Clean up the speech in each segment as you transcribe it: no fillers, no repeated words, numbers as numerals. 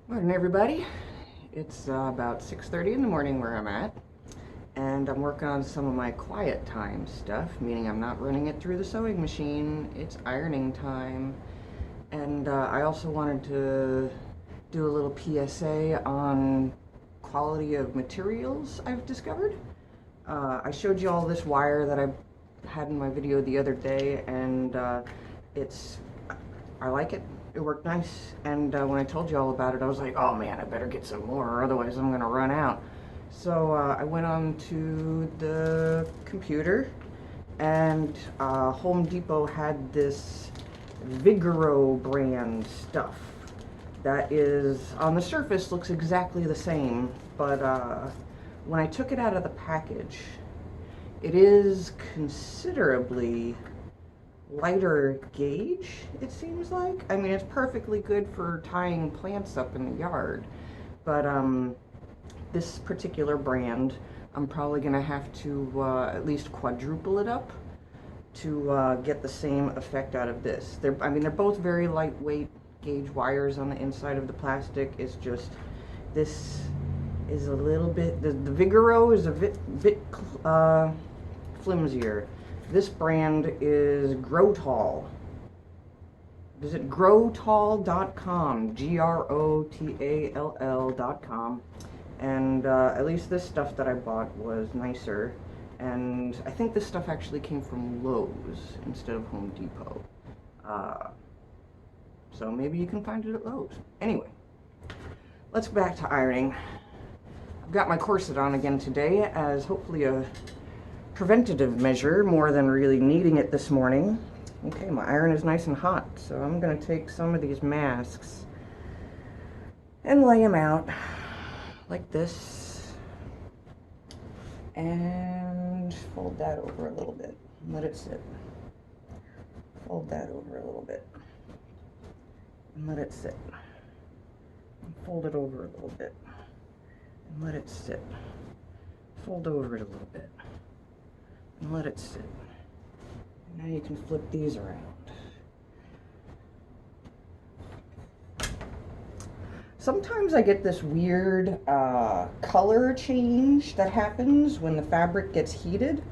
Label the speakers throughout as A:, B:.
A: Morning, everybody. It's about 6:30 in the morning where I'm at, and I'm working on some of my quiet time stuff, meaning I'm not running it through the sewing machine. It's ironing time, and I also wanted to do a little PSA on quality of materials I've discovered. I showed you all this wire that I had in my video the other day, and it's I like it. It worked nice. And when I told you all about it, I was like, oh man, I better get some more, or otherwise I'm gonna run out. So I went on to the computer, and Home Depot had this Vigoro brand stuff that is, on the surface, looks exactly the same, but when I took it out of the package, it is considerably lighter gauge, it seems like. I mean, it's perfectly good for tying plants up in the yard, but this particular brand, I'm probably gonna have to at least quadruple it up to get the same effect out of this. They're both very lightweight gauge wires on the inside of the plastic. It's just, this is a little bit, the Vigoro is a bit flimsier. This brand is Grotall. Visit grotall.com, grotall.com, and at least this stuff that I bought was nicer, and I think this stuff actually came from Lowe's instead of Home Depot. So maybe you can find it at Lowe's. Anyway, let's go back to ironing. I've got my corset on again today as hopefully a preventative measure more than really needing it this morning. Okay, my iron is nice and hot, so I'm going to take some of these masks and lay them out like this, and fold that over a little bit and let it sit. Fold that over a little bit and let it sit. And fold it over a little bit and let it sit. Fold over it a little bit and let it sit. And now you can flip these around. Sometimes I get this weird color change that happens when the fabric gets heated.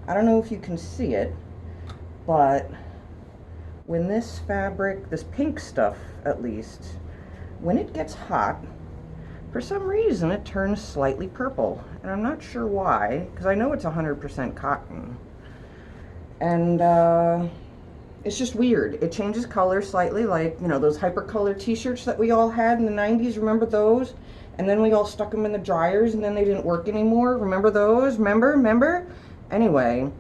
A: I don't know if you can see it, but when this fabric, this pink stuff at least, when it gets hot, for some reason it turns slightly purple, and I'm not sure why, because I know it's 100% cotton. And it's just weird. It changes color slightly, like, you know, those hypercolor t-shirts that we all had in the 90s, remember those? And then we all stuck them in the dryers and then they didn't work anymore. Remember those? Remember? Anyway,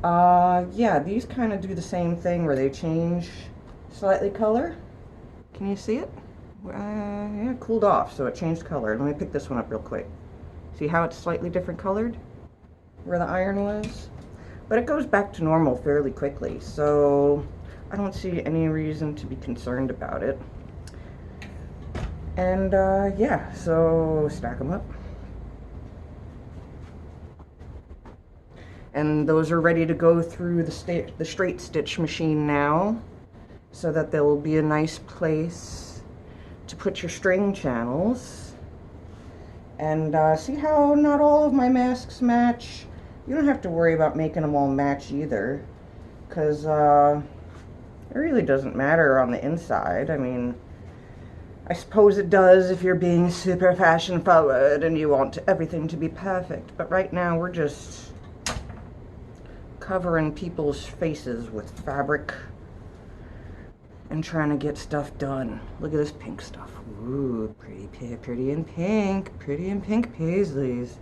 A: yeah, these kind of do the same thing where they change slightly color. Can you see it? Yeah, it cooled off, so it changed color. Let me pick this one up real quick. See how it's slightly different colored where the iron was? But it goes back to normal fairly quickly, so I don't see any reason to be concerned about it. And yeah, so stack them up. And those are ready to go through the straight stitch machine now, so that there will be a nice place to put your string channels. And see how not all of my masks match? You don't have to worry about making them all match either, because it really doesn't matter on the inside. I mean, I suppose it does if you're being super fashion forward and you want everything to be perfect, but right now we're just covering people's faces with fabric and trying to get stuff done. Look at this pink stuff. Ooh, pretty and pink paisleys.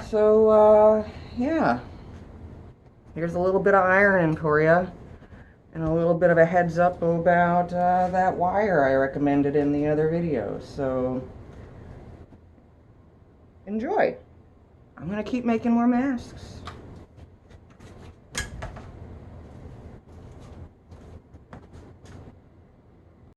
A: So, yeah, here's a little bit of ironing for you, and a little bit of a heads up about that wire I recommended in the other video. So, enjoy. I'm going to keep making more masks.